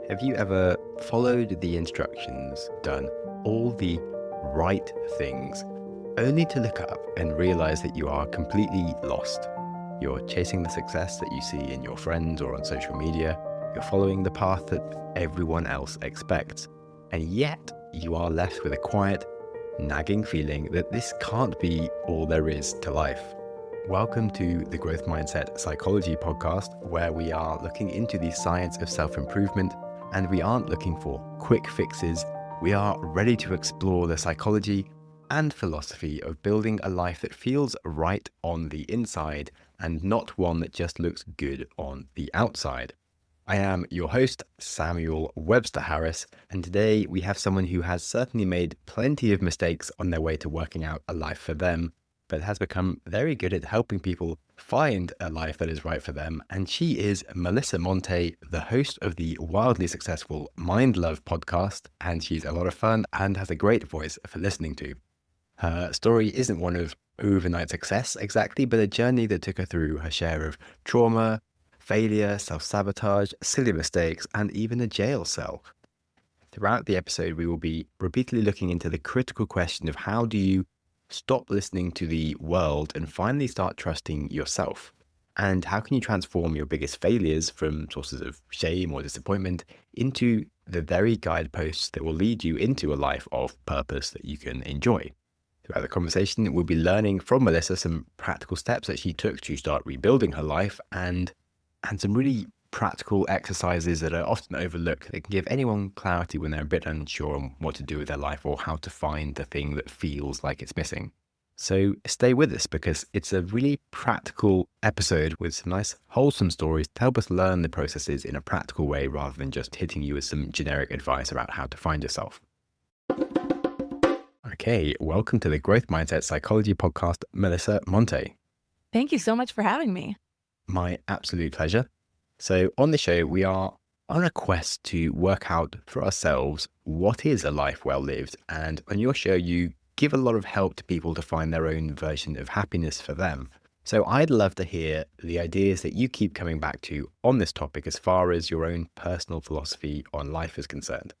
Have you ever followed the instructions, done all the right things, only to look up and realize that you are completely lost? You're chasing the success that you see in your friends or on social media. You're following the path that everyone else expects. And yet you are left with a quiet, nagging feeling that this can't be all there is to life. Welcome to the Growth Mindset Psychology podcast, where we are looking into the science of self-improvement, and we aren't looking for quick fixes. We are ready to explore the psychology and philosophy of building a life that feels right on the inside and not one that just looks good on the outside. I am your host, Samuel Webster Harris, and today we have someone who has certainly made plenty of mistakes on their way to working out a life for them, but has become very good at helping people find a life that is right for them. And she is Melissa Monte, the host of the wildly successful Mind Love podcast, and she's a lot of fun and has a great voice for listening to. Her story isn't one of overnight success exactly, but a journey that took her through her share of trauma, failure, self-sabotage, silly mistakes, and even a jail cell. Throughout the episode, we will be repeatedly looking into the critical question of how do you stop listening to the world and finally start trusting yourself? And how can you transform your biggest failures from sources of shame or disappointment into the very guideposts that will lead you into a life of purpose that you can enjoy? Throughout the conversation, we'll be learning from Melissa some practical steps that she took to start rebuilding her life and some really practical exercises that are often overlooked. They can give anyone clarity when they're a bit unsure on what to do with their life or how to find the thing that feels like it's missing. So stay with us because it's a really practical episode with some nice wholesome stories to help us learn the processes in a practical way rather than just hitting you with some generic advice about how to find yourself. Okay, welcome to the Growth Mindset Psychology podcast, Melissa Monte. Thank you so much for having me. My absolute pleasure. So on the show, we are on a quest to work out for ourselves what is a life well lived. And on your show, you give a lot of help to people to find their own version of happiness for them. So I'd love to hear the ideas that you keep coming back to on this topic as far as your own personal philosophy on life is concerned.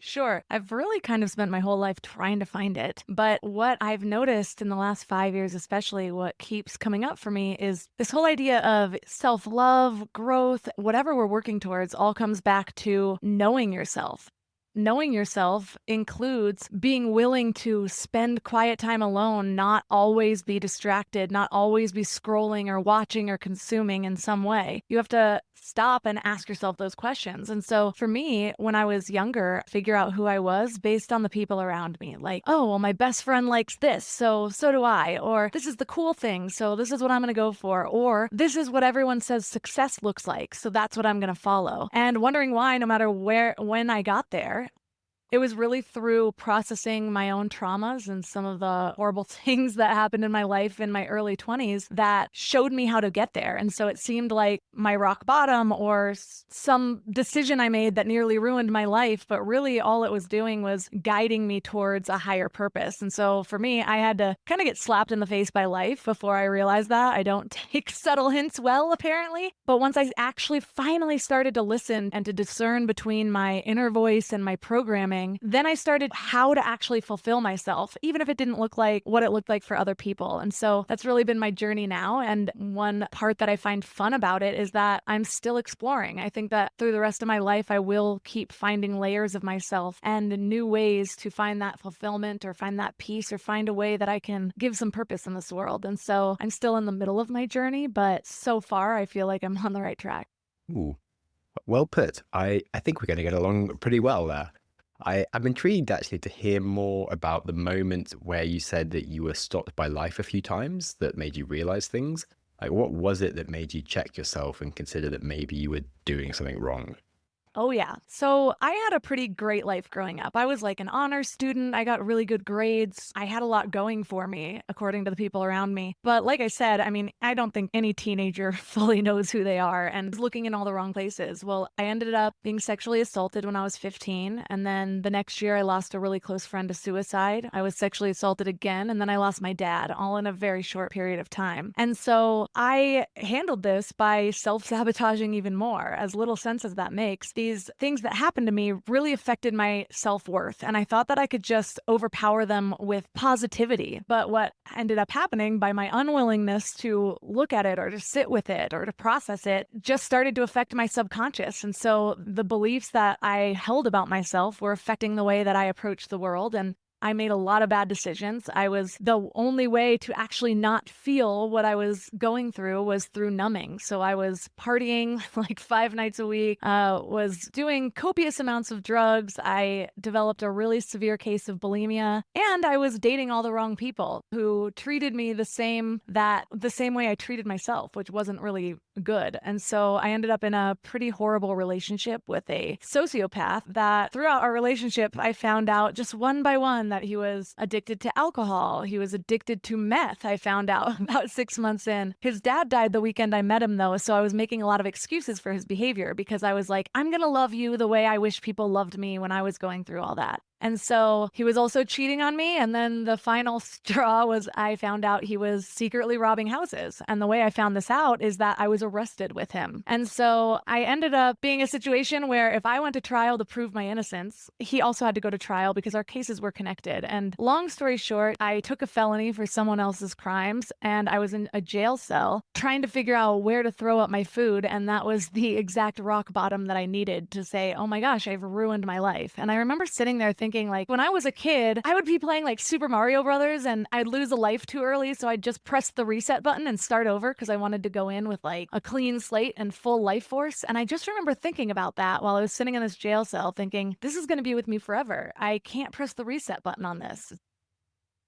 Sure. I've really kind of spent my whole life trying to find it. But what I've noticed in the last 5 years, especially what keeps coming up for me is this whole idea of self-love, growth, whatever we're working towards all comes back to knowing yourself. Knowing yourself includes being willing to spend quiet time alone, not always be distracted, not always be scrolling or watching or consuming in some way. You have to stop and ask yourself those questions. And so for me, when I was younger, figure out who I was based on the people around me. Like, oh, well, my best friend likes this, so do I. Or this is the cool thing, so this is what I'm going to go for. Or this is what everyone says success looks like, so that's what I'm going to follow. And wondering why, no matter when I got there, it was really through processing my own traumas and some of the horrible things that happened in my life in my early 20s that showed me how to get there. And so it seemed like my rock bottom or some decision I made that nearly ruined my life, but really all it was doing was guiding me towards a higher purpose. And so for me, I had to kind of get slapped in the face by life before I realized that. I don't take subtle hints well, apparently. But once I actually finally started to listen and to discern between my inner voice and my programming, then I started how to actually fulfill myself, even if it didn't look like what it looked like for other people. And so that's really been my journey now. And one part that I find fun about it is that I'm still exploring. I think that through the rest of my life, I will keep finding layers of myself and new ways to find that fulfillment or find that peace or find a way that I can give some purpose in this world. And so I'm still in the middle of my journey, but so far I feel like I'm on the right track. Ooh, well put. I think we're going to get along pretty well there. I'm intrigued actually to hear more about the moment where you said that you were stopped by life a few times that made you realize things. Like, what was it that made you check yourself and consider that maybe you were doing something wrong? Oh, yeah. So I had a pretty great life growing up. I was like an honors student. I got really good grades. I had a lot going for me, according to the people around me. But like I said, I mean, I don't think any teenager fully knows who they are and is looking in all the wrong places. Well, I ended up being sexually assaulted when I was 15. And then the next year, I lost a really close friend to suicide. I was sexually assaulted again. And then I lost my dad, all in a very short period of time. And so I handled this by self-sabotaging even more, as little sense as that makes. these things that happened to me really affected my self-worth. And I thought that I could just overpower them with positivity. But what ended up happening by my unwillingness to look at it or to sit with it or to process it just started to affect my subconscious. And so the beliefs that I held about myself were affecting the way that I approached the world. And I made a lot of bad decisions. The only way to actually not feel what I was going through was through numbing. So I was partying like 5 nights a week, was doing copious amounts of drugs. I developed a really severe case of bulimia, and I was dating all the wrong people who treated me the same way I treated myself, which wasn't really good. And so I ended up in a pretty horrible relationship with a sociopath that throughout our relationship, I found out just one by one that he was addicted to alcohol. He was addicted to meth. I found out about 6 months in. His dad died the weekend I met him, though. So I was making a lot of excuses for his behavior because I was like, I'm going to love you the way I wish people loved me when I was going through all that. And so he was also cheating on me. And then the final straw was I found out he was secretly robbing houses. And the way I found this out is that I was arrested with him. And so I ended up being a situation where if I went to trial to prove my innocence, he also had to go to trial because our cases were connected. And long story short, I took a felony for someone else's crimes and I was in a jail cell trying to figure out where to throw up my food. And that was the exact rock bottom that I needed to say, oh my gosh, I've ruined my life. And I remember sitting there thinking, like when I was a kid, I would be playing like Super Mario Brothers and I'd lose a life too early. So I'd just press the reset button and start over because I wanted to go in with like a clean slate and full life force. And I just remember thinking about that while I was sitting in this jail cell thinking, this is going to be with me forever. I can't press the reset button on this.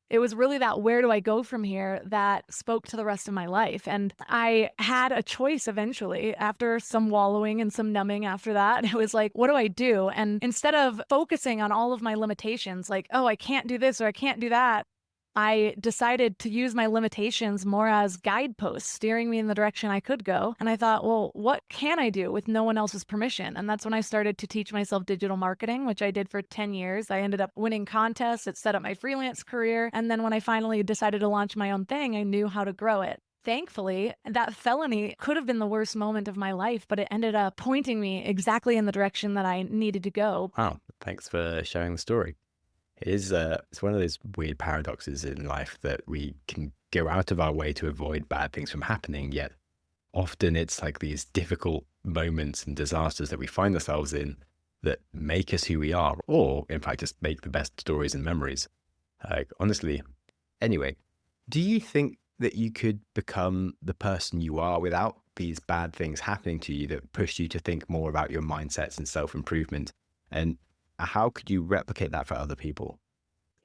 It was really that where do I go from here that spoke to the rest of my life. And I had a choice eventually after some wallowing and some numbing after that. It was like, what do I do? And instead of focusing on all of my limitations, like, oh, I can't do this or I can't do that, I decided to use my limitations more as guideposts, steering me in the direction I could go. And I thought, well, what can I do with no one else's permission? And that's when I started to teach myself digital marketing, which I did for 10 years. I ended up winning contests. It set up my freelance career. And then when I finally decided to launch my own thing, I knew how to grow it. Thankfully, that felony could have been the worst moment of my life, but it ended up pointing me exactly in the direction that I needed to go. Wow, thanks for sharing the story. It's one of those weird paradoxes in life that we can go out of our way to avoid bad things from happening, yet often it's like these difficult moments and disasters that we find ourselves in that make us who we are, or in fact, just make the best stories and memories. Honestly, anyway, do you think that you could become the person you are without these bad things happening to you that push you to think more about your mindsets and self-improvement? And how could you replicate that for other people?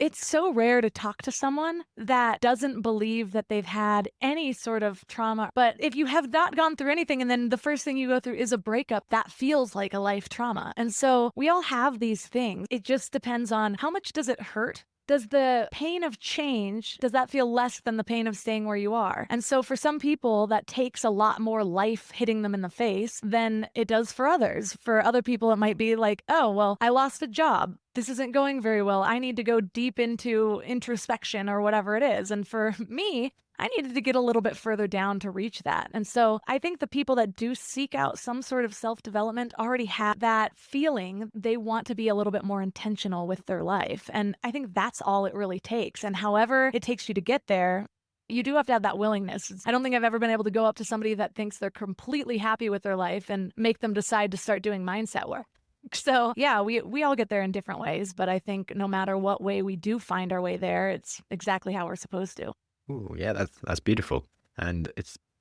It's so rare to talk to someone that doesn't believe that they've had any sort of trauma. But if you have not gone through anything and then the first thing you go through is a breakup, that feels like a life trauma. And so we all have these things. It just depends on how much does it hurt? Does the pain of change, does that feel less than the pain of staying where you are? And so for some people, that takes a lot more life hitting them in the face than it does for others. For other people, it might be like, oh, well, I lost a job. This isn't going very well. I need to go deep into introspection or whatever it is. And for me, I needed to get a little bit further down to reach that. And so I think the people that do seek out some sort of self-development already have that feeling they want to be a little bit more intentional with their life. And I think that's all it really takes. And however it takes you to get there, you do have to have that willingness. I don't think I've ever been able to go up to somebody that thinks they're completely happy with their life and make them decide to start doing mindset work. So yeah, we all get there in different ways, but I think no matter what way we do find our way there, it's exactly how we're supposed to. Ooh, yeah, that's beautiful. And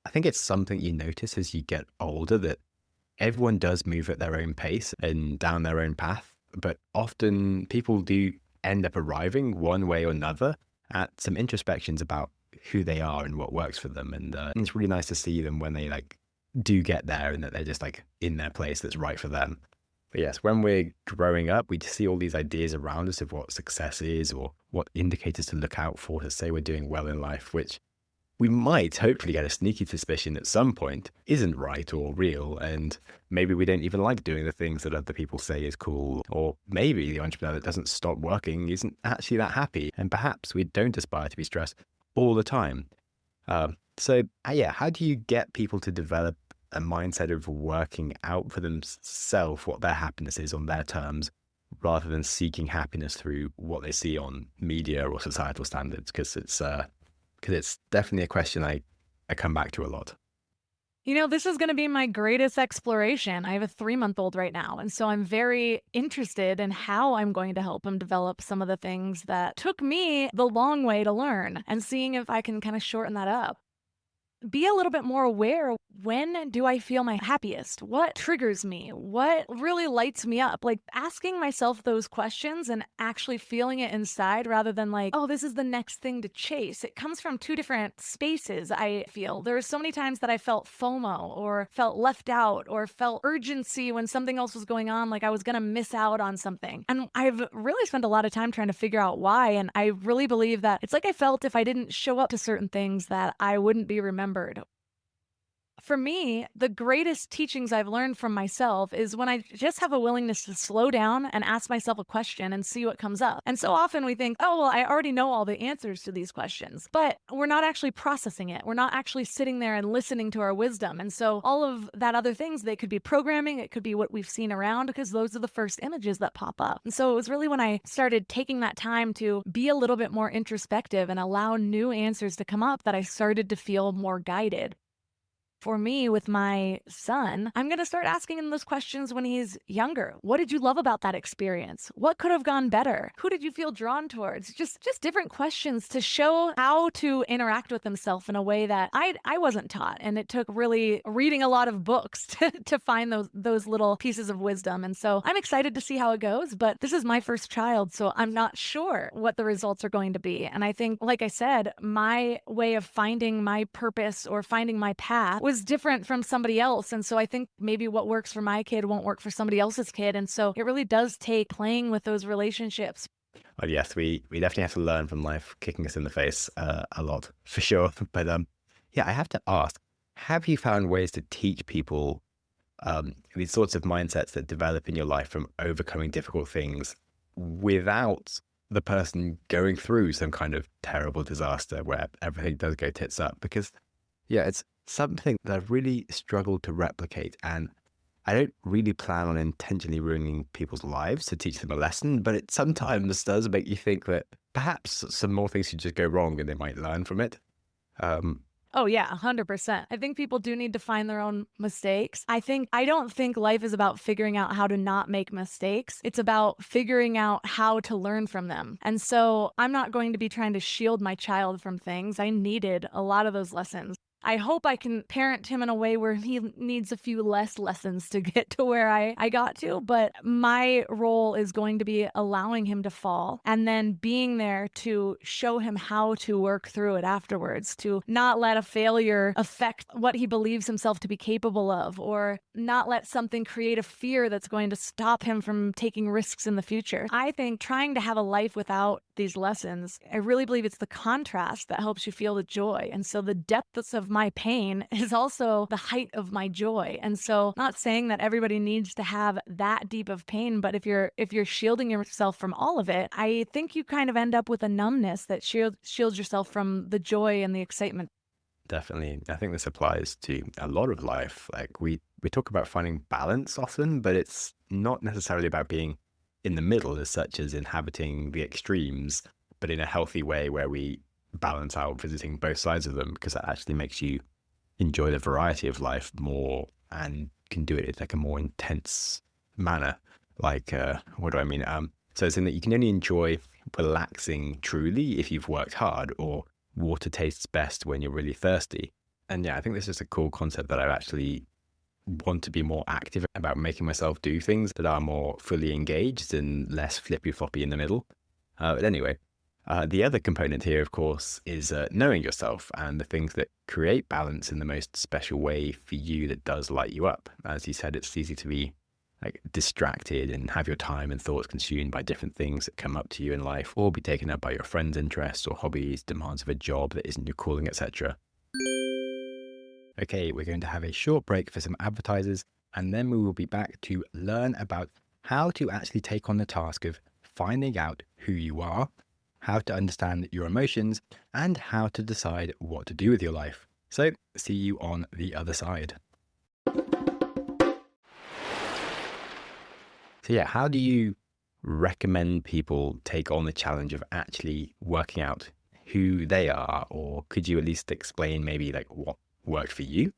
I think it's something you notice as you get older that everyone does move at their own pace and down their own path, but often people do end up arriving one way or another at some introspections about who they are and what works for them. And it's really nice to see them when they like do get there and that they're just like in their place that's right for them. But yes, when we're growing up, we see all these ideas around us of what success is or what indicators to look out for to say we're doing well in life, which we might hopefully get a sneaky suspicion at some point isn't right or real. And maybe we don't even like doing the things that other people say is cool. Or maybe the entrepreneur that doesn't stop working isn't actually that happy. And perhaps we don't aspire to be stressed all the time. Yeah, how do you get people to develop a mindset of working out for themselves what their happiness is on their terms, rather than seeking happiness through what they see on media or societal standards. Because it's definitely a question I come back to a lot. This is going to be my greatest exploration. I have a 3-month-old right now. And so I'm very interested in how I'm going to help him develop some of the things that took me the long way to learn and seeing if I can kind of shorten that up. Be a little bit more aware. When do I feel my happiest? What triggers me? What really lights me up? Like asking myself those questions and actually feeling it inside rather than like, oh, this is the next thing to chase. It comes from two different spaces, I feel. There are so many times that I felt FOMO or felt left out or felt urgency when something else was going on, like I was going to miss out on something. And I've really spent a lot of time trying to figure out why. And I really believe that it's like I felt if I didn't show up to certain things that I wouldn't be remembered. For me, the greatest teachings I've learned from myself is when I just have a willingness to slow down and ask myself a question and see what comes up. And so often we think, oh, well, I already know all the answers to these questions, but we're not actually processing it. We're not actually sitting there and listening to our wisdom. And so all of that other things, they could be programming, it could be what we've seen around, because those are the first images that pop up. And so it was really when I started taking that time to be a little bit more introspective and allow new answers to come up that I started to feel more guided. For me, with my son, I'm going to start asking him those questions when he's younger. What did you love about that experience? What could have gone better? Who did you feel drawn towards? Just different questions to show how to interact with himself in a way that I wasn't taught. And it took really reading a lot of books to find those little pieces of wisdom. And so I'm excited to see how it goes, but this is my first child, so I'm not sure what the results are going to be. And I think, like I said, my way of finding my purpose or finding my path was different from somebody else. And so I think maybe what works for my kid won't work for somebody else's kid. And so it really does take playing with those relationships. Well, yes, we definitely have to learn from life kicking us in the face a lot, for sure. But yeah, I have to ask, have you found ways to teach people these sorts of mindsets that develop in your life from overcoming difficult things without the person going through some kind of terrible disaster where everything does go tits up? Because yeah, it's something that I've really struggled to replicate. And I don't really plan on intentionally ruining people's lives to teach them a lesson, but it sometimes does make you think that perhaps some more things should just go wrong and they might learn from it. Um, Oh yeah, 100%. I think people do need to find their own mistakes. I don't think life is about figuring out how to not make mistakes. It's about figuring out how to learn from them. And so I'm not going to be trying to shield my child from things. I needed a lot of those lessons. I hope I can parent him in a way where he needs a few less lessons to get to where I got to. But my role is going to be allowing him to fall and then being there to show him how to work through it afterwards, to not let a failure affect what he believes himself to be capable of, or not let something create a fear that's going to stop him from taking risks in the future. I think trying to have a life without these lessons, I really believe it's the contrast that helps you feel the joy. And so the depths of my pain is also the height of my joy. And so not saying that everybody needs to have that deep of pain, but if you're shielding yourself from all of it, I think you kind of end up with a numbness that shields yourself from the joy and the excitement. Definitely. I think this applies to a lot of life. Like we talk about finding balance often, but it's not necessarily about being in the middle as such as inhabiting the extremes, but in a healthy way where we balance out visiting both sides of them, because that actually makes you enjoy the variety of life more and can do it in like a more intense manner. Like, what do I mean? So it's in that you can only enjoy relaxing truly if you've worked hard, or water tastes best when you're really thirsty. And yeah, I think this is a cool concept that I actually want to be more active about, making myself do things that are more fully engaged and less flippy floppy in the middle. But anyway, the other component here, of course, is knowing yourself and the things that create balance in the most special way for you that does light you up. As you said, it's easy to be like distracted and have your time and thoughts consumed by different things that come up to you in life, or be taken up by your friends' interests or hobbies, demands of a job that isn't your calling, etc. Okay, we're going to have a short break for some advertisers, and then we will be back to learn about how to actually take on the task of finding out who you are, how to understand your emotions, and how to decide what to do with your life. So, see you on the other side. So yeah, how do you recommend people take on the challenge of actually working out who they are? Or could you at least explain maybe like what worked for you?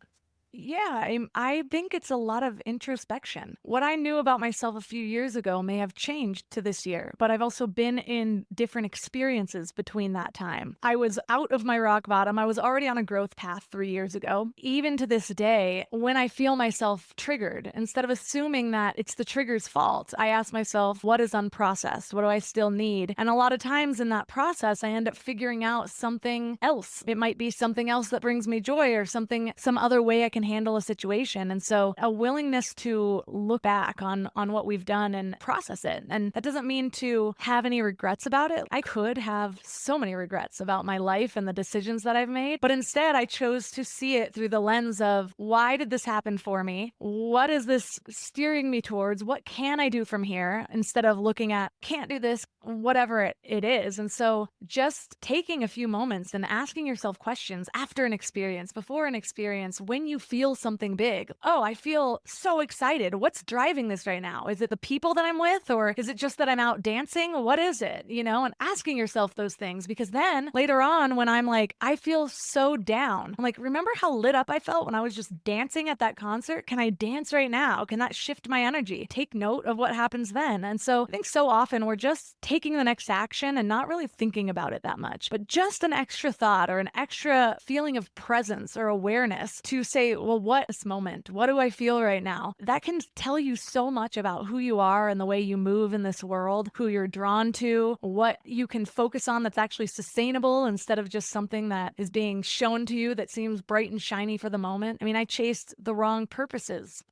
Yeah, I think it's a lot of introspection. What I knew about myself a few years ago may have changed to this year, but I've also been in different experiences between that time. I was out of my rock bottom. I was already on a growth path 3 years ago. Even to this day, when I feel myself triggered, instead of assuming that it's the trigger's fault, I ask myself, what is unprocessed? What do I still need? And a lot of times in that process, I end up figuring out something else. It might be something else that brings me joy or some other way I can handle a situation. And so a willingness to look back on what we've done and process it. And that doesn't mean to have any regrets about it. I could have so many regrets about my life and the decisions that I've made, but instead I chose to see it through the lens of, why did this happen for me? What is this steering me towards? What can I do from here? Instead of looking at, can't do this, whatever it is. And so just taking a few moments and asking yourself questions after an experience, before an experience, when you feel something big. Oh, I feel so excited. What's driving this right now? Is it the people that I'm with, or is it just that I'm out dancing? What is it? And asking yourself those things, because then later on, when I'm like, I feel so down, I'm like, remember how lit up I felt when I was just dancing at that concert? Can I dance right now? Can that shift my energy? Take note of what happens then. And so I think so often we're just taking the next action and not really thinking about it that much, but just an extra thought or an extra feeling of presence or awareness to say, well, what is this moment? What do I feel right now? That can tell you so much about who you are and the way you move in this world, who you're drawn to, what you can focus on that's actually sustainable instead of just something that is being shown to you that seems bright and shiny for the moment. I mean, I chased the wrong purposes.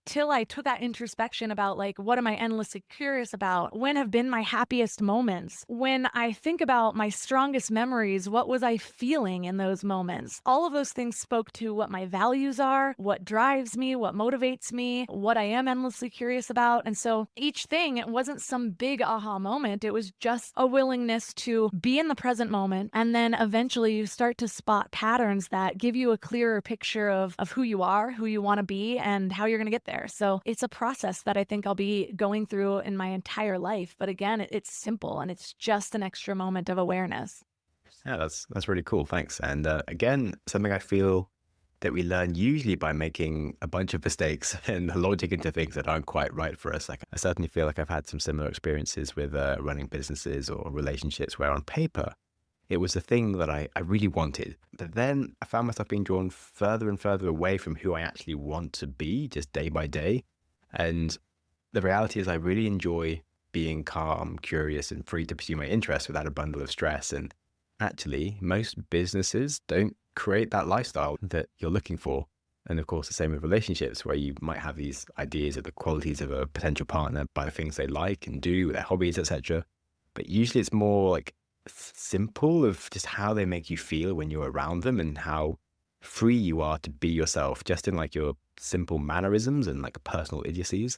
Till I took that introspection about, like, what am I endlessly curious about? When have been my happiest moments? When I think about my strongest memories, what was I feeling in those moments? All of those things spoke to what my values are, what drives me, what motivates me, what I am endlessly curious about. And so each thing, it wasn't some big aha moment. It was just a willingness to be in the present moment. And then eventually you start to spot patterns that give you a clearer picture of who you are, who you want to be, and how you're going to get there. So it's a process that I think I'll be going through in my entire life. But again, it's simple and it's just an extra moment of awareness. Yeah, that's really cool. Thanks. And again, something I feel that we learn usually by making a bunch of mistakes and logic into things that aren't quite right for us. Like I certainly feel like I've had some similar experiences with running businesses or relationships where on paper, it was the thing that I really wanted. But then I found myself being drawn further and further away from who I actually want to be just day by day. And the reality is I really enjoy being calm, curious, and free to pursue my interests without a bundle of stress. And actually, most businesses don't create that lifestyle that you're looking for. And of course, the same with relationships, where you might have these ideas of the qualities of a potential partner by the things they like and do, their hobbies, etc. But usually it's more like simple of just how they make you feel when you're around them and how free you are to be yourself, just in like your simple mannerisms and like personal idiocies,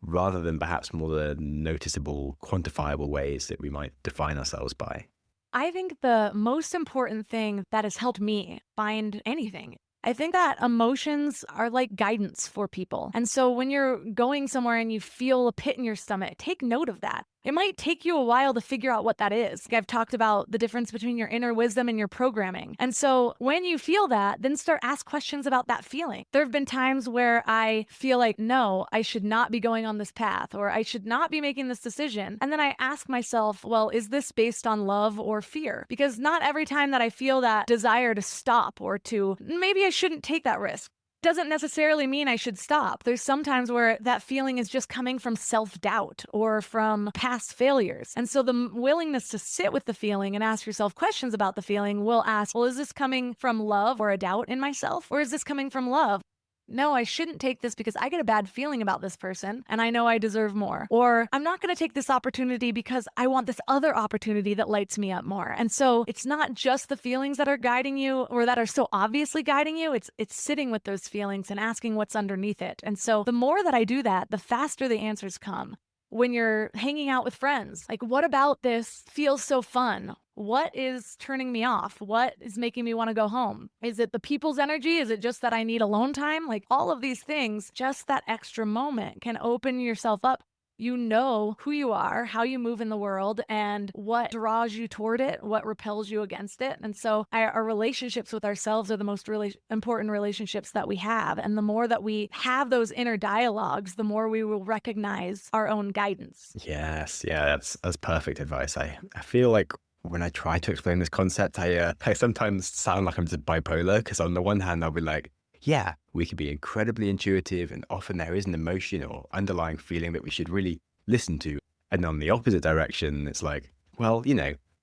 rather than perhaps more the noticeable, quantifiable ways that we might define ourselves by. I think the most important thing that has helped me find anything, I think that emotions are like guidance for people. And so when you're going somewhere and you feel a pit in your stomach, take note of that. It might take you a while to figure out what that is. I've talked about the difference between your inner wisdom and your programming. And so when you feel that, then start ask questions about that feeling. There have been times where I feel like, no, I should not be going on this path, or I should not be making this decision. And then I ask myself, well, is this based on love or fear? Because not every time that I feel that desire to stop or to, maybe I shouldn't take that risk, doesn't necessarily mean I should stop. There's sometimes where that feeling is just coming from self-doubt or from past failures. And so the willingness to sit with the feeling and ask yourself questions about the feeling will ask, well, is this coming from love or a doubt in myself? Or is this coming from love? No, I shouldn't take this because I get a bad feeling about this person and I know I deserve more. Or I'm not going to take this opportunity because I want this other opportunity that lights me up more. And so it's not just the feelings that are guiding you or that are so obviously guiding you. It's sitting with those feelings and asking what's underneath it. And so the more that I do that, the faster the answers come. When you're hanging out with friends, like, what about this feels so fun? What is turning me off? What is making me want to go home? Is it the people's energy? Is it just that I need alone time? Like all of these things, just that extra moment can open yourself up You know who you are, how you move in the world, and what draws you toward it, what repels you against it. And so our relationships with ourselves are the most really important relationships that we have. And the more that we have those inner dialogues, the more we will recognize our own guidance. Yes, yeah, that's perfect advice. I feel like when I try to explain this concept, I sometimes sound like I'm just bipolar because on the one hand, I'll be like, yeah, we can be incredibly intuitive, and often there is an emotion or underlying feeling that we should really listen to. And on the opposite direction, it's like, well,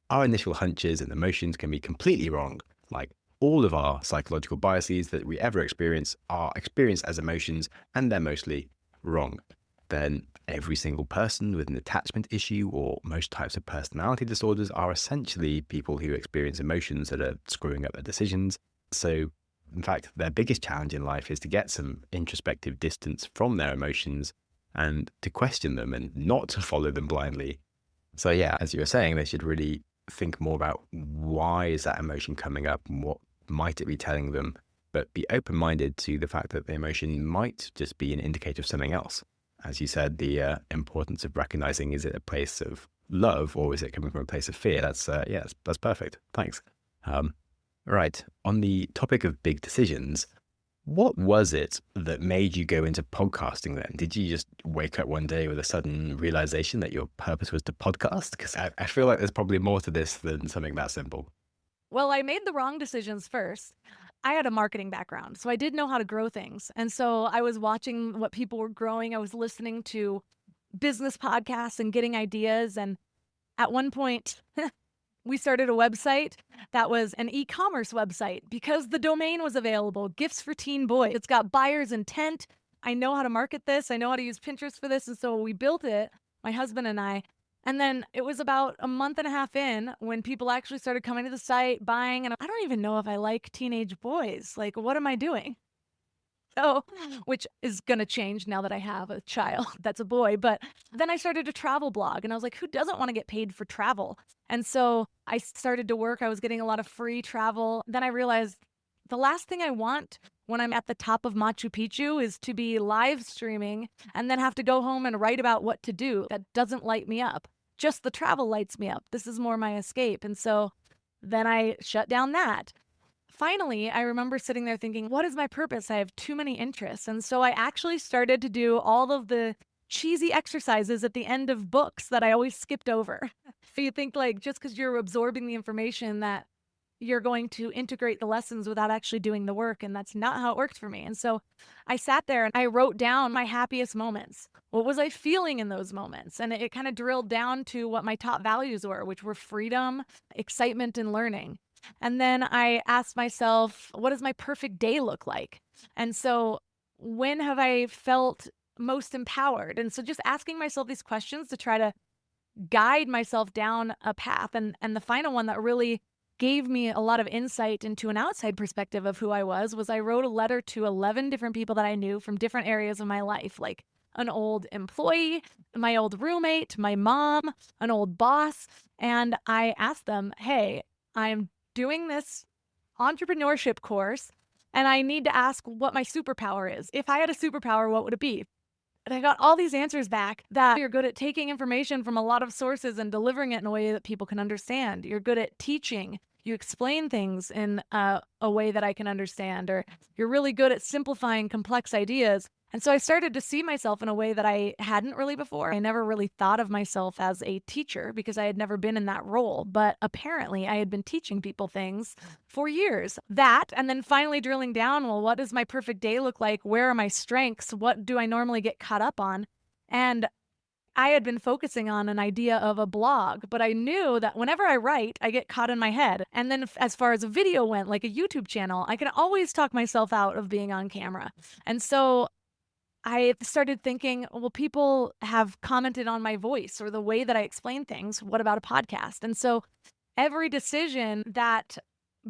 our initial hunches and emotions can be completely wrong. Like all of our psychological biases that we ever experience are experienced as emotions, and they're mostly wrong. Then every single person with an attachment issue or most types of personality disorders are essentially people who experience emotions that are screwing up their decisions. So, in fact, their biggest challenge in life is to get some introspective distance from their emotions and to question them and not to follow them blindly. So, yeah, as you were saying, they should really think more about why is that emotion coming up and what might it be telling them, but be open-minded to the fact that the emotion might just be an indicator of something else. As you said, the importance of recognizing, is it a place of love or is it coming from a place of fear? That's perfect. Thanks. Right. On the topic of big decisions, what was it that made you go into podcasting then? Did you just wake up one day with a sudden realization that your purpose was to podcast? Because I feel like there's probably more to this than something that simple. Well, I made the wrong decisions first. I had a marketing background, so I did know how to grow things. And so I was watching what people were growing. I was listening to business podcasts and getting ideas. And at one point, we started a website that was an e-commerce website because the domain was available, Gifts for Teen Boys. It's got buyer's intent. I know how to market this. I know how to use Pinterest for this. And so we built it, my husband and I. And then it was about a month and a half in when people actually started coming to the site, buying. And I don't even know if I like teenage boys. Like, what am I doing? So, which is going to change now that I have a child that's a boy. But then I started a travel blog and I was like, who doesn't want to get paid for travel? And so I started to work. I was getting a lot of free travel. Then I realized the last thing I want when I'm at the top of Machu Picchu is to be live streaming and then have to go home and write about what to do. That doesn't light me up. Just the travel lights me up. This is more my escape. And so then I shut down that. Finally, I remember sitting there thinking, what is my purpose? I have too many interests. And so I actually started to do all of the cheesy exercises at the end of books that I always skipped over. So you think like just because you're absorbing the information that you're going to integrate the lessons without actually doing the work. And that's not how it worked for me. And so I sat there and I wrote down my happiest moments. What was I feeling in those moments? And it kind of drilled down to what my top values were, which were freedom, excitement, and learning. And then I asked myself, what does my perfect day look like? And so when have I felt most empowered? And so just asking myself these questions to try to guide myself down a path. And the final one that really gave me a lot of insight into an outside perspective of who I was I wrote a letter to 11 different people that I knew from different areas of my life, like an old employee, my old roommate, my mom, an old boss. And I asked them, hey, I'm doing this entrepreneurship course and I need to ask what my superpower is. If I had a superpower, what would it be? And I got all these answers back that you're good at taking information from a lot of sources and delivering it in a way that people can understand. You're good at teaching. You explain things in a way that I can understand, or you're really good at simplifying complex ideas. And so I started to see myself in a way that I hadn't really before. I never really thought of myself as a teacher because I had never been in that role. But apparently I had been teaching people things for years. That, and then finally drilling down, well, what does my perfect day look like? Where are my strengths? What do I normally get caught up on? And I had been focusing on an idea of a blog, but I knew that whenever I write, I get caught in my head. And then as far as a video went, like a YouTube channel, I can always talk myself out of being on camera. And so I started thinking, well, people have commented on my voice or the way that I explain things. What about a podcast? And so every decision that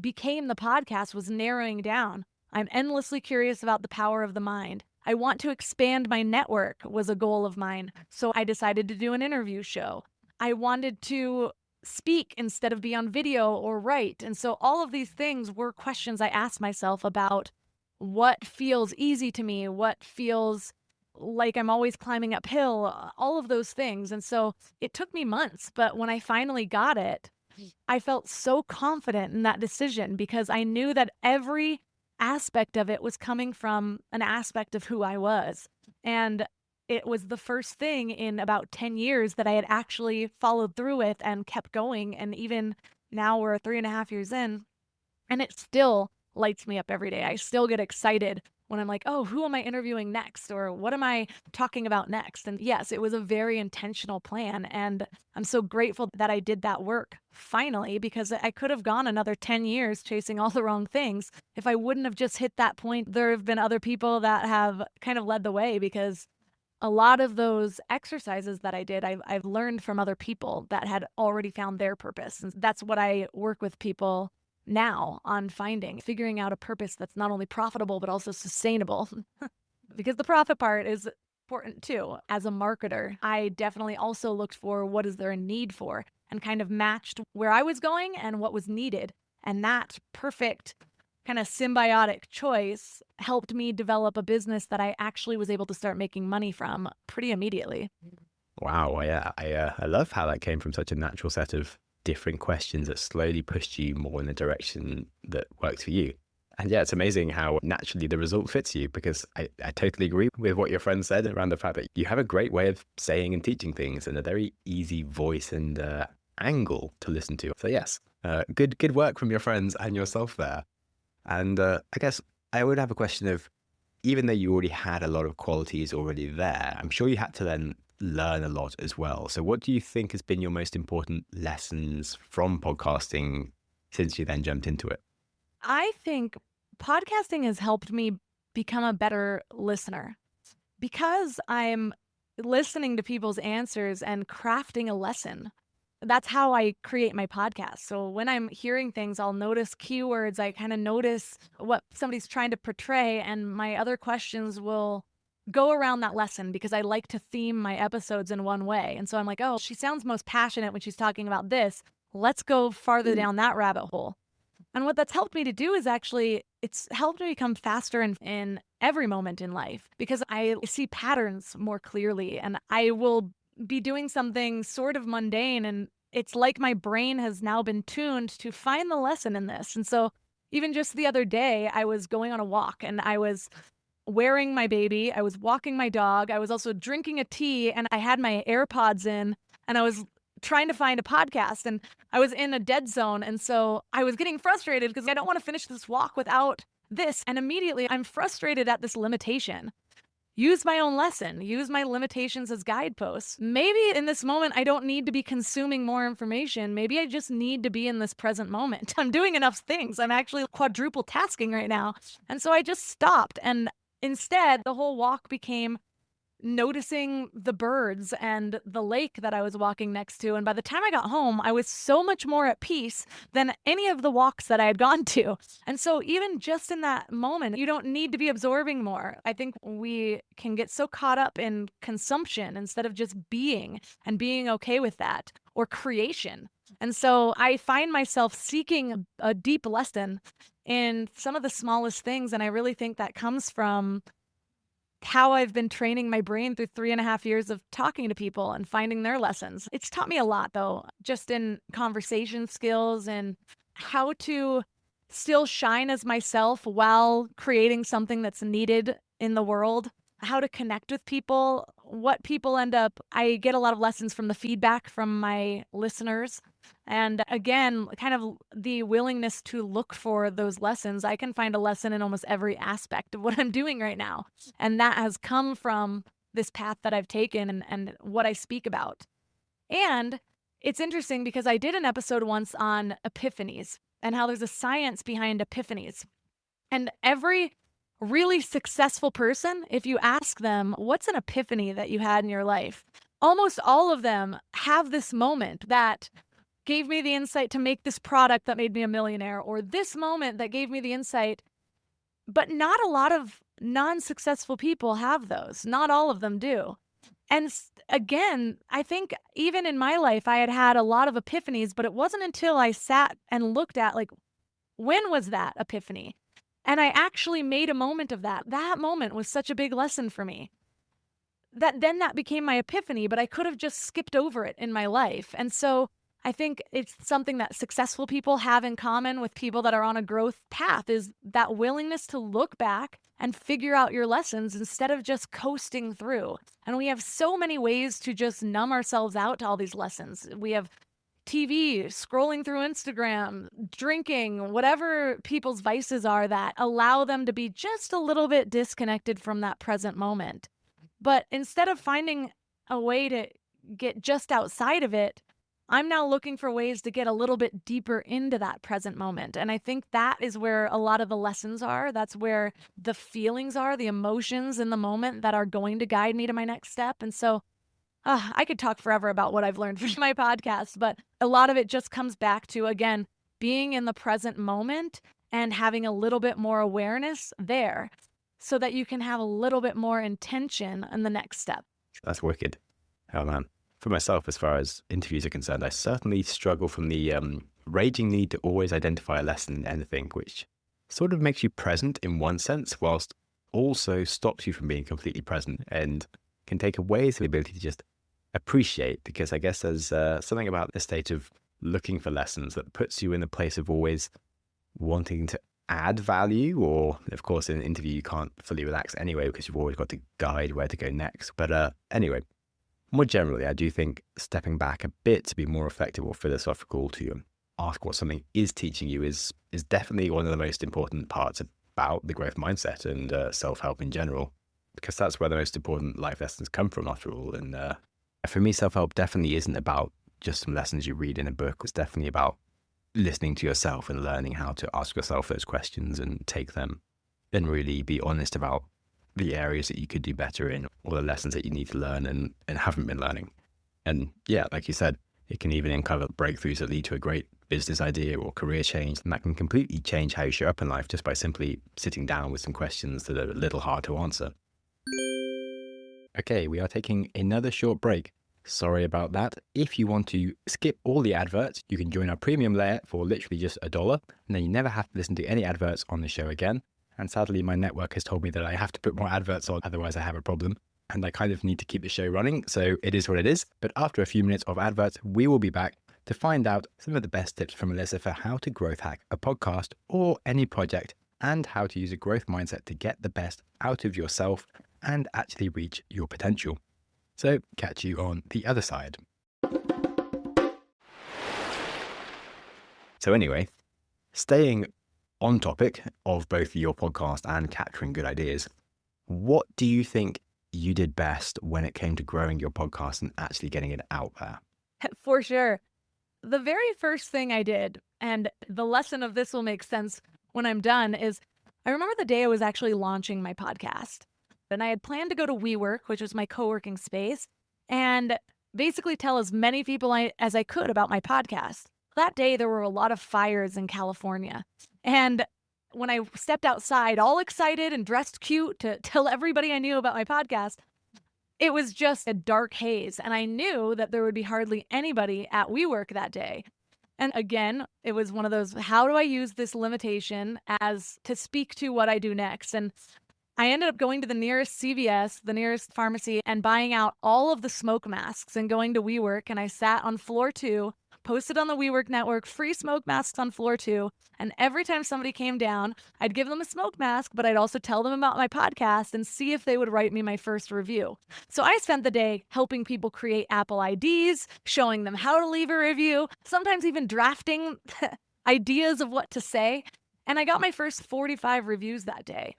became the podcast was narrowing down. I'm endlessly curious about the power of the mind. I want to expand my network was a goal of mine. So I decided to do an interview show. I wanted to speak instead of be on video or write. And so all of these things were questions I asked myself about what feels easy to me, what feels like I'm always climbing uphill, all of those things. And so it took me months, but when I finally got it, I felt so confident in that decision because I knew that every aspect of it was coming from an aspect of who I was. And it was the first thing in about 10 years that I had actually followed through with and kept going. And even now we're 3.5 years in, and it still lights me up every day. I still get excited when I'm like, oh, who am I interviewing next? Or what am I talking about next? And yes, it was a very intentional plan. And I'm so grateful that I did that work finally, because I could have gone another 10 years chasing all the wrong things if I wouldn't have just hit that point. There have been other people that have kind of led the way, because a lot of those exercises that I did, I've learned from other people that had already found their purpose. And that's what I work with people now on figuring out a purpose that's not only profitable, but also sustainable. Because the profit part is important too. As a marketer, I definitely also looked for what is there a need for and kind of matched where I was going and what was needed. And that perfect kind of symbiotic choice helped me develop a business that I actually was able to start making money from pretty immediately. Wow, yeah, I love how that came from such a natural set of different questions that slowly pushed you more in the direction that worked for you. And yeah, it's amazing how naturally the result fits you, because I totally agree with what your friend said around the fact that you have a great way of saying and teaching things and a very easy voice and angle to listen to. So yes, good work from your friends and yourself there. And I guess I would have a question of, even though you already had a lot of qualities already there, I'm sure you had to then learn a lot as well. So what do you think has been your most important lessons from podcasting since you then jumped into it? I think podcasting has helped me become a better listener because I'm listening to people's answers and crafting a lesson. That's how I create my podcast. So when I'm hearing things, I'll notice keywords. I kind of notice what somebody's trying to portray, and my other questions will go around that lesson because I like to theme my episodes in one way. And so I'm like, oh, she sounds most passionate when she's talking about this. Let's go farther down that rabbit hole. And what that's helped me to do is actually, it's helped me become faster in every moment in life because I see patterns more clearly, and I will be doing something sort of mundane, and it's like my brain has now been tuned to find the lesson in this. And so even just the other day, I was going on a walk and I was wearing my baby, I was walking my dog, I was also drinking a tea, and I had my AirPods in, and I was trying to find a podcast, and I was in a dead zone. And so I was getting frustrated because I don't want to finish this walk without this. And immediately I'm frustrated at this limitation. Use my own lesson, use my limitations as guideposts. Maybe in this moment, I don't need to be consuming more information. Maybe I just need to be in this present moment. I'm doing enough things. I'm actually quadruple tasking right now. And so I just stopped. And instead, the whole walk became noticing the birds and the lake that I was walking next to. And by the time I got home, I was so much more at peace than any of the walks that I had gone to. And so even just in that moment, you don't need to be absorbing more. I think we can get so caught up in consumption instead of just being and being okay with that, or creation. And so I find myself seeking a deep lesson in some of the smallest things. And I really think that comes from how I've been training my brain through 3.5 years of talking to people and finding their lessons. It's taught me a lot, though, just in conversation skills and how to still shine as myself while creating something that's needed in the world, how to connect with people, what people end up. I get a lot of lessons from the feedback from my listeners. And again, kind of the willingness to look for those lessons. I can find a lesson in almost every aspect of what I'm doing right now. And that has come from this path that I've taken and what I speak about. And it's interesting because I did an episode once on epiphanies and how there's a science behind epiphanies. And every really successful person, if you ask them, what's an epiphany that you had in your life? Almost all of them have this moment that gave me the insight to make this product that made me a millionaire, or this moment that gave me the insight. But not a lot of non-successful people have those. Not all of them do. And again, I think even in my life, I had had a lot of epiphanies, but it wasn't until I sat and looked at, like, when was that epiphany? And I actually made a moment of that. That moment was such a big lesson for me. that became my epiphany, but I could have just skipped over it in my life. And so I think it's something that successful people have in common with people that are on a growth path, is that willingness to look back and figure out your lessons instead of just coasting through. And we have so many ways to just numb ourselves out to all these lessons. We have TV, scrolling through Instagram, drinking, whatever people's vices are that allow them to be just a little bit disconnected from that present moment. But instead of finding a way to get just outside of it, I'm now looking for ways to get a little bit deeper into that present moment. And I think that is where a lot of the lessons are. That's where the feelings are, the emotions in the moment that are going to guide me to my next step. And so I could talk forever about what I've learned from my podcast, but a lot of it just comes back to, again, being in the present moment and having a little bit more awareness there so that you can have a little bit more intention in the next step. That's wicked. Oh man. For myself, as far as interviews are concerned, I certainly struggle from the raging need to always identify a lesson in anything, which sort of makes you present in one sense, whilst also stops you from being completely present and can take away the ability to just appreciate. Because I guess there's something about the state of looking for lessons that puts you in a place of always wanting to add value, or of course in an interview you can't fully relax anyway because you've always got to guide where to go next. But anyway, more generally, I do think stepping back a bit to be more effective or philosophical, to ask what something is teaching you is definitely one of the most important parts about the growth mindset and self-help in general, because that's where the most important life lessons come from after all. And for me, self-help definitely isn't about just some lessons you read in a book. It's definitely about listening to yourself and learning how to ask yourself those questions and take them and really be honest about the areas that you could do better in, or the lessons that you need to learn and haven't been learning. And yeah, like you said, it can even uncover breakthroughs that lead to a great business idea or career change. And that can completely change how you show up in life just by simply sitting down with some questions that are a little hard to answer. Okay, we are taking another short break. Sorry about that. If you want to skip all the adverts, you can join our premium layer for literally just $1, and then you never have to listen to any adverts on the show again. And sadly, my network has told me that I have to put more adverts on, otherwise I have a problem. And I kind of need to keep the show running, so it is what it is. But after a few minutes of adverts, we will be back to find out some of the best tips from Melissa for how to growth hack a podcast or any project, and how to use a growth mindset to get the best out of yourself and actually reach your potential. So catch you on the other side. So anyway, staying on topic of both your podcast and capturing good ideas, what do you think you did best when it came to growing your podcast and actually getting it out there? For sure. The very first thing I did, and the lesson of this will make sense when I'm done, is I remember the day I was actually launching my podcast. And I had planned to go to WeWork, which was my co-working space, and basically tell as many people as I could about my podcast. That day, there were a lot of fires in California. And when I stepped outside, all excited and dressed cute to tell everybody I knew about my podcast, it was just a dark haze. And I knew that there would be hardly anybody at WeWork that day. And again, it was one of those, how do I use this limitation as to speak to what I do next? And I ended up going to the nearest CVS, the nearest pharmacy, and buying out all of the smoke masks and going to WeWork. And I sat on floor 2, posted on the WeWork network, free smoke masks on floor 2. And every time somebody came down, I'd give them a smoke mask, but I'd also tell them about my podcast and see if they would write me my first review. So I spent the day helping people create Apple IDs, showing them how to leave a review, sometimes even drafting ideas of what to say. And I got my first 45 reviews that day.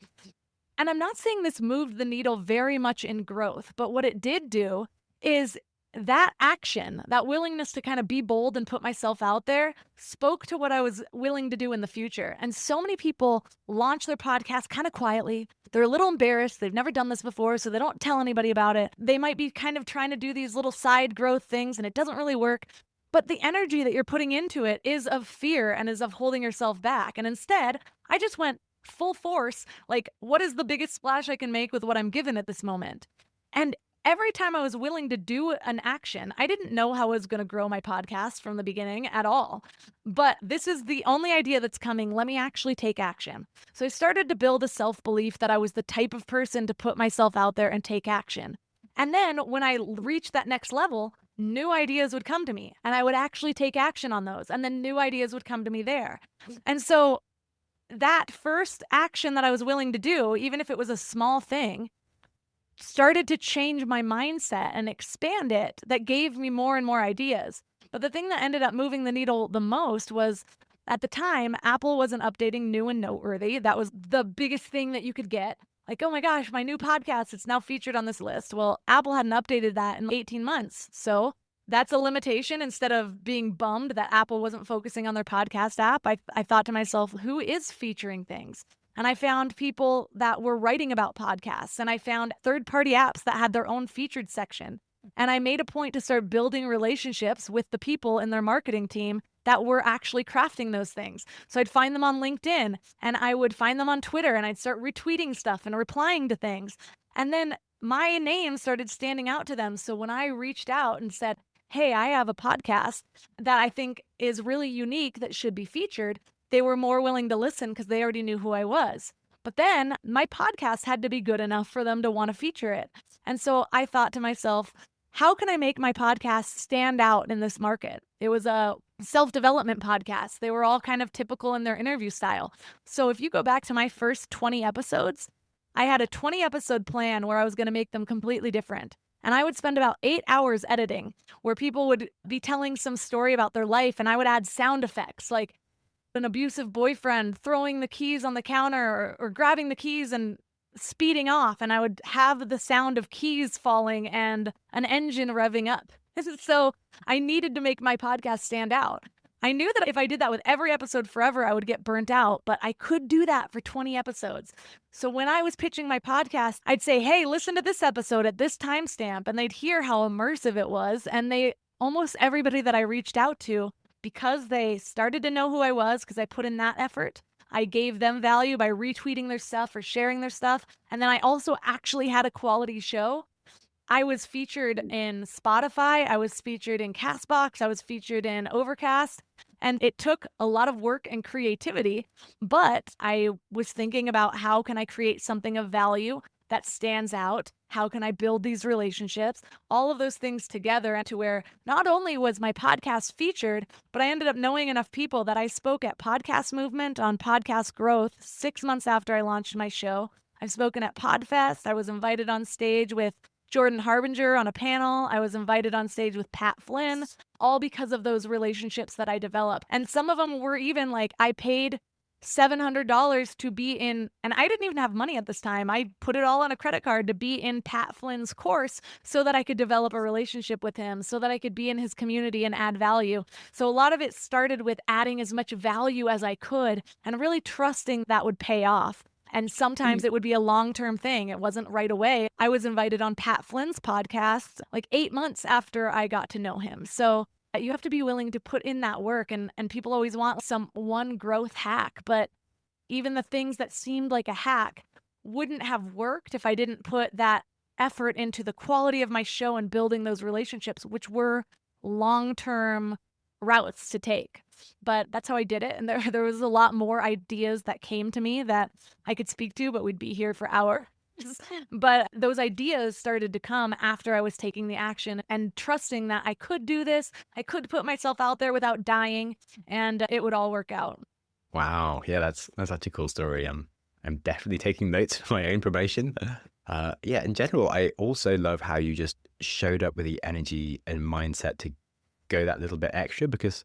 And I'm not saying this moved the needle very much in growth, but what it did do is that action, that willingness to kind of be bold and put myself out there, spoke to what I was willing to do in the future. And so many people launch their podcast kind of quietly. They're a little embarrassed. They've never done this before, so they don't tell anybody about it. They might be kind of trying to do these little side growth things, and it doesn't really work. But the energy that you're putting into it is of fear and is of holding yourself back. And instead, I just went full force, like, what is the biggest splash I can make with what I'm given at this moment? And every time I was willing to do an action, I didn't know how I was going to grow my podcast from the beginning at all. But this is the only idea that's coming. Let me actually take action. So I started to build a self-belief that I was the type of person to put myself out there and take action. And then when I reached that next level, new ideas would come to me and I would actually take action on those. And then new ideas would come to me there. And so that first action that I was willing to do, even if it was a small thing, started to change my mindset and expand it, that gave me more and more ideas. But the thing that ended up moving the needle the most was, at the time, Apple wasn't updating new and noteworthy. That was the biggest thing that you could get. Like, oh my gosh, my new podcast, it's now featured on this list. Well, Apple hadn't updated that in 18 months. So that's a limitation. Instead of being bummed that Apple wasn't focusing on their podcast app, I thought to myself, who is featuring things? And I found people that were writing about podcasts, and I found third-party apps that had their own featured section. And I made a point to start building relationships with the people in their marketing team that were actually crafting those things. So I'd find them on LinkedIn, and I would find them on Twitter, and I'd start retweeting stuff and replying to things. And then my name started standing out to them. So when I reached out and said, hey, I have a podcast that I think is really unique that should be featured, they were more willing to listen because they already knew who I was. But then my podcast had to be good enough for them to want to feature it. And so I thought to myself, how can I make my podcast stand out in this market? It was a self-development podcast. They were all kind of typical in their interview style. So if you go back to my first 20 episodes, I had a 20 episode plan where I was going to make them completely different. And I would spend about 8 hours editing, where people would be telling some story about their life, and I would add sound effects like an abusive boyfriend throwing the keys on the counter, or grabbing the keys and speeding off, and I would have the sound of keys falling and an engine revving up. So I needed to make my podcast stand out. I knew that if I did that with every episode forever, I would get burnt out, but I could do that for 20 episodes. So when I was pitching my podcast, I'd say, hey, listen to this episode at this timestamp, and they'd hear how immersive it was. And almost everybody that I reached out to, because they started to know who I was, because I put in that effort, I gave them value by retweeting their stuff or sharing their stuff. And then I also actually had a quality show. I was featured in Spotify, I was featured in Castbox, I was featured in Overcast, and it took a lot of work and creativity, but I was thinking about how can I create something of value that stands out? How can I build these relationships? All of those things together, and to where not only was my podcast featured, but I ended up knowing enough people that I spoke at Podcast Movement on podcast growth 6 months after I launched my show. I've spoken at Podfest. I was invited on stage with Jordan Harbinger on a panel. I was invited on stage with Pat Flynn, all because of those relationships that I developed. And some of them were even like, I paid $700 to be in, and I didn't even have money at this time. I put it all on a credit card to be in Pat Flynn's course so that I could develop a relationship with him, so that I could be in his community and add value. So a lot of it started with adding as much value as I could and really trusting that would pay off. And sometimes it would be a long-term thing. It wasn't right away. I was invited on Pat Flynn's podcast like 8 months after I got to know him. So you have to be willing to put in that work, and people always want some one growth hack, but even the things that seemed like a hack wouldn't have worked if I didn't put that effort into the quality of my show and building those relationships, which were long-term routes to take. But that's how I did it. And there was a lot more ideas that came to me that I could speak to, but we'd be here for hours. But those ideas started to come after I was taking the action and trusting that I could do this. I could put myself out there without dying, and it would all work out. Wow. Yeah, that's such a cool story. I'm definitely taking notes for my own promotion. Yeah, in general, I also love how you just showed up with the energy and mindset to go that little bit extra, because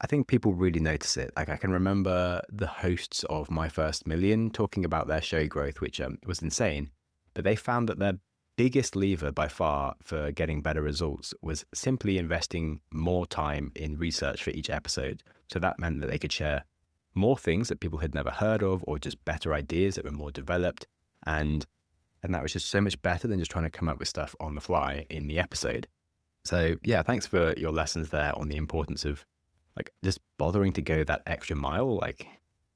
I think people really notice it. Like, I can remember the hosts of My First Million talking about their show growth, which was insane. But they found that their biggest lever by far for getting better results was simply investing more time in research for each episode. So that meant that they could share more things that people had never heard of, or just better ideas that were more developed. And that was just so much better than just trying to come up with stuff on the fly in the episode. So yeah, thanks for your lessons there on the importance of like just bothering to go that extra mile, like,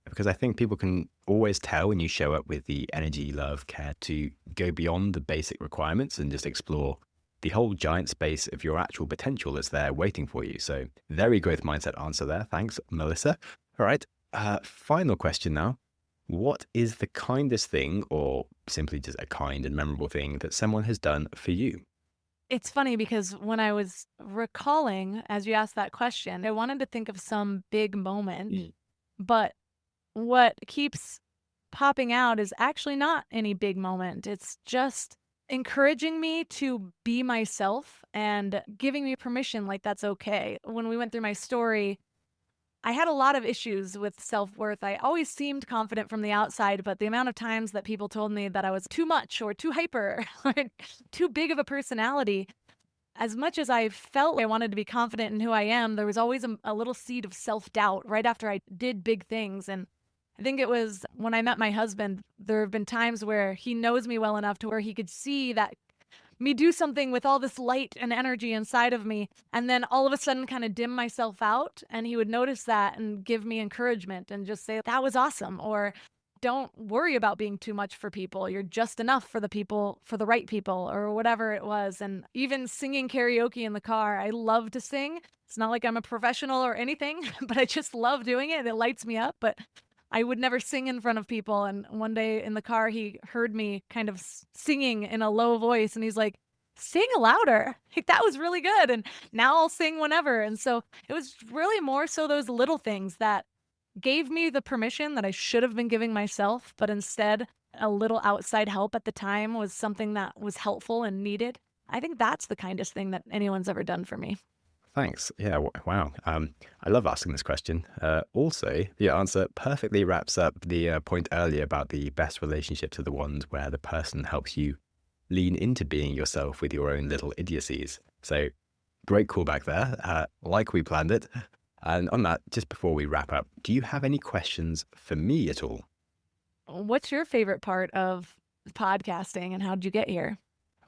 because I think people can always tell when you show up with the energy, love, care to go beyond the basic requirements and just explore the whole giant space of your actual potential that's there waiting for you. So very growth mindset answer there. Thanks, Melissa. All right. Final question now. What is the kindest thing, or simply just a kind and memorable thing, that someone has done for you? It's funny because when I was recalling, as you asked that question, I wanted to think of some big moment, Mm. but what keeps popping out is actually not any big moment. It's just encouraging me to be myself and giving me permission, like that's okay. When we went through my story, I had a lot of issues with self-worth. I always seemed confident from the outside, but the amount of times that people told me that I was too much or too hyper or too big of a personality, as much as I felt I wanted to be confident in who I am, there was always a little seed of self-doubt right after I did big things. And I think it was when I met my husband, there have been times where he knows me well enough to where he could see that me do something with all this light and energy inside of me, and then all of a sudden kind of dim myself out. And he would notice that and give me encouragement and just say, that was awesome. Or don't worry about being too much for people. You're just enough for the people, for the right people, or whatever it was. And even singing karaoke in the car, I love to sing. It's not like I'm a professional or anything, but I just love doing it. It lights me up. But I would never sing in front of people. And one day in the car, he heard me kind of singing in a low voice. And he's like, sing louder. Like, that was really good. And now I'll sing whenever. And so it was really more so those little things that gave me the permission that I should have been giving myself, but instead, a little outside help at the time was something that was helpful and needed. I think that's the kindest thing that anyone's ever done for me. Thanks. Yeah, wow. I love asking this question. Also, the answer perfectly wraps up the point earlier about the best relationships are the ones where the person helps you lean into being yourself with your own little idiocies. So great callback there, like we planned it. And on that, just before we wrap up, do you have any questions for me at all? What's your favorite part of podcasting and how did you get here?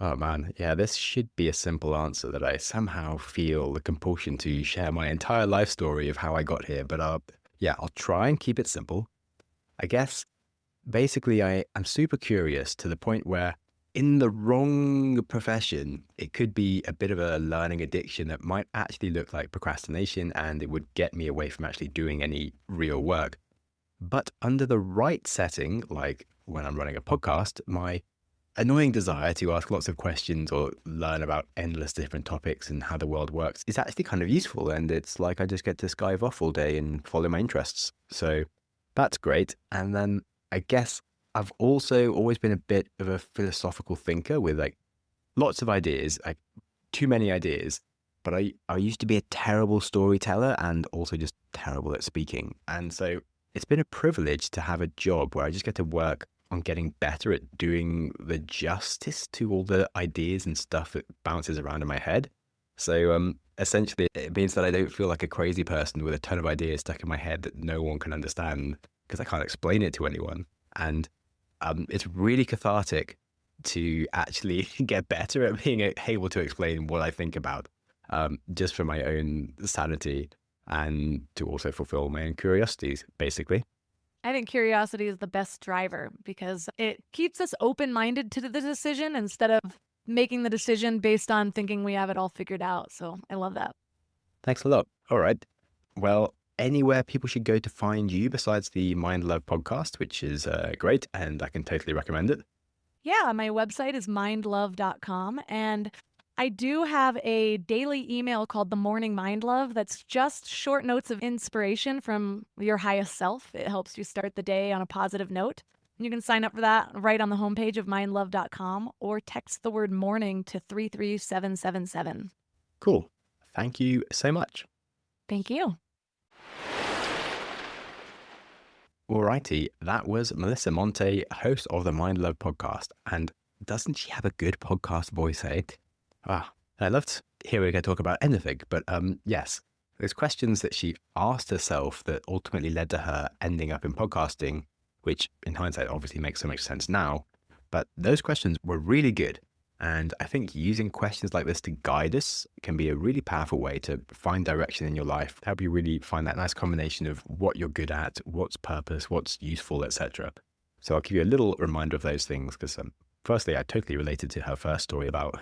Oh man, yeah, this should be a simple answer that I somehow feel the compulsion to share my entire life story of how I got here. But yeah, I'll try and keep it simple. I guess basically I'm super curious to the point where in the wrong profession, it could be a bit of a learning addiction that might actually look like procrastination and it would get me away from actually doing any real work. But under the right setting, like when I'm running a podcast, my annoying desire to ask lots of questions or learn about endless different topics and how the world works is actually kind of useful. And it's like I just get to skive off all day and follow my interests. So that's great. And then I guess I've also always been a bit of a philosophical thinker with like lots of ideas, like too many ideas. But I used to be a terrible storyteller and also just terrible at speaking. And so it's been a privilege to have a job where I just get to work on getting better at doing the justice to all the ideas and stuff that bounces around in my head. So essentially, it means that I don't feel like a crazy person with a ton of ideas stuck in my head that no one can understand because I can't explain it to anyone. And it's really cathartic to actually get better at being able to explain what I think about, just for my own sanity and to also fulfill my own curiosities, basically. I think curiosity is the best driver because it keeps us open-minded to the decision instead of making the decision based on thinking we have it all figured out. So I love that. Thanks a lot. All right. Well, anywhere people should go to find you besides the Mind Love podcast, which is great, and I can totally recommend it. Yeah, my website is mindlove.com. And I do have a daily email called the Morning Mind Love that's just short notes of inspiration from your highest self. It helps you start the day on a positive note. And you can sign up for that right on the homepage of mindlove.com or text the word morning to 33777. Cool. Thank you so much. Thank you. Alrighty, that was Melissa Monte, host of the Mind Love podcast. And doesn't she have a good podcast voice, eh? I loved hearing her talk about anything, but yes, there's questions that she asked herself that ultimately led to her ending up in podcasting, which in hindsight obviously makes so much sense now. But those questions were really good. And I think using questions like this to guide us can be a really powerful way to find direction in your life, to help you really find that nice combination of what you're good at, what's purpose, what's useful, etc. So I'll give you a little reminder of those things because firstly, I totally related to her first story about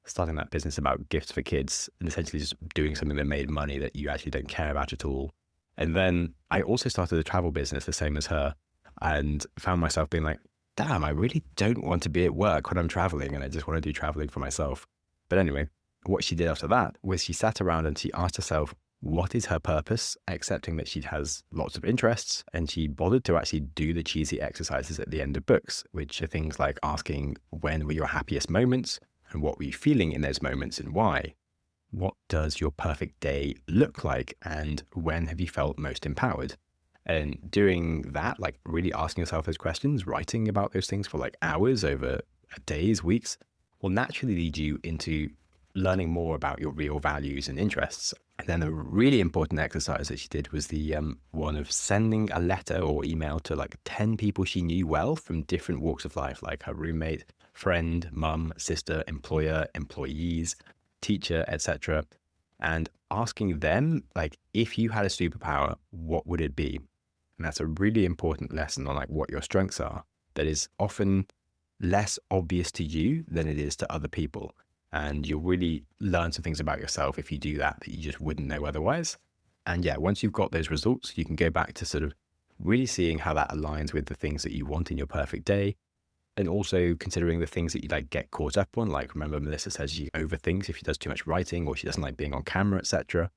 starting that business about gifts for kids and essentially just doing something that made money that you actually don't care about at all. And then I also started a travel business the same as her and found myself being like, damn, I really don't want to be at work when I'm traveling and I just want to do traveling for myself. But anyway, what she did after that was she sat around and she asked herself, what is her purpose, accepting that she has lots of interests, and she bothered to actually do the cheesy exercises at the end of books, which are things like asking when were your happiest moments and what were you feeling in those moments and why? What does your perfect day look like and when have you felt most empowered? And doing that, like really asking yourself those questions, writing about those things for like hours over days, weeks, will naturally lead you into learning more about your real values and interests. And then a really important exercise that she did was the one of sending a letter or email to like 10 people she knew well from different walks of life, like her roommate, friend, mum, sister, employer, employees, teacher, etc. And asking them, like, if you had a superpower, what would it be? And that's a really important lesson on like what your strengths are that is often less obvious to you than it is to other people. And you'll really learn some things about yourself if you do that you just wouldn't know otherwise. And yeah, once you've got those results, you can go back to sort of really seeing how that aligns with the things that you want in your perfect day. And also considering the things that you like get caught up on. Like, remember, Melissa says she overthinks if she does too much writing or she doesn't like being on camera, etc.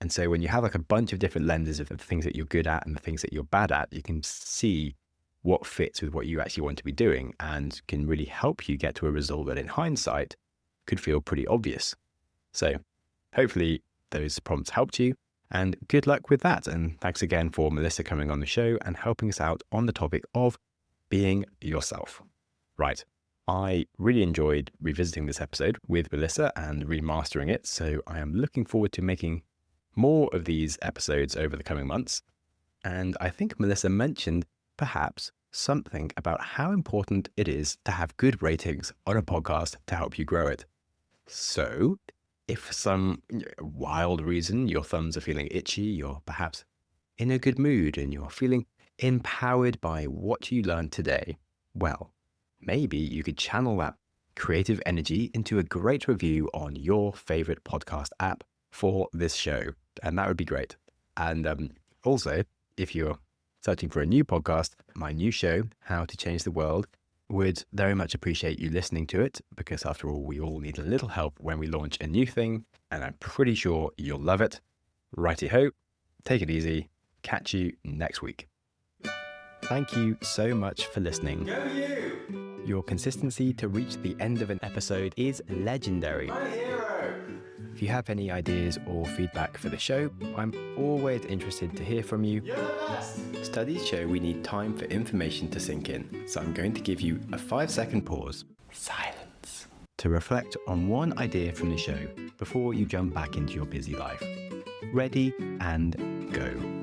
And so when you have like a bunch of different lenses of the things that you're good at and the things that you're bad at, you can see what fits with what you actually want to be doing and can really help you get to a result that in hindsight could feel pretty obvious. So hopefully those prompts helped you, and good luck with that. And thanks again for Melissa coming on the show and helping us out on the topic of being yourself. Right. I really enjoyed revisiting this episode with Melissa and remastering it. So I am looking forward to making more of these episodes over the coming months. And I think Melissa mentioned perhaps something about how important it is to have good ratings on a podcast to help you grow it. So if for some wild reason your thumbs are feeling itchy, you're perhaps in a good mood and you're feeling empowered by what you learned today, well, maybe you could channel that creative energy into a great review on your favorite podcast app for this show. And that would be great. And also, if you're searching for a new podcast, my new show, How to Change the World, would very much appreciate you listening to it, because after all, we all need a little help when we launch a new thing, and I'm pretty sure you'll love it. Righty-ho, take it easy. Catch you next week. Thank you so much for listening. Go you! Your consistency to reach the end of an episode is legendary. My hero! If you have any ideas or feedback for the show, I'm always interested to hear from you. You're the best! Studies show we need time for information to sink in, so I'm going to give you a 5-second pause, silence, to reflect on one idea from the show before you jump back into your busy life. Ready and go.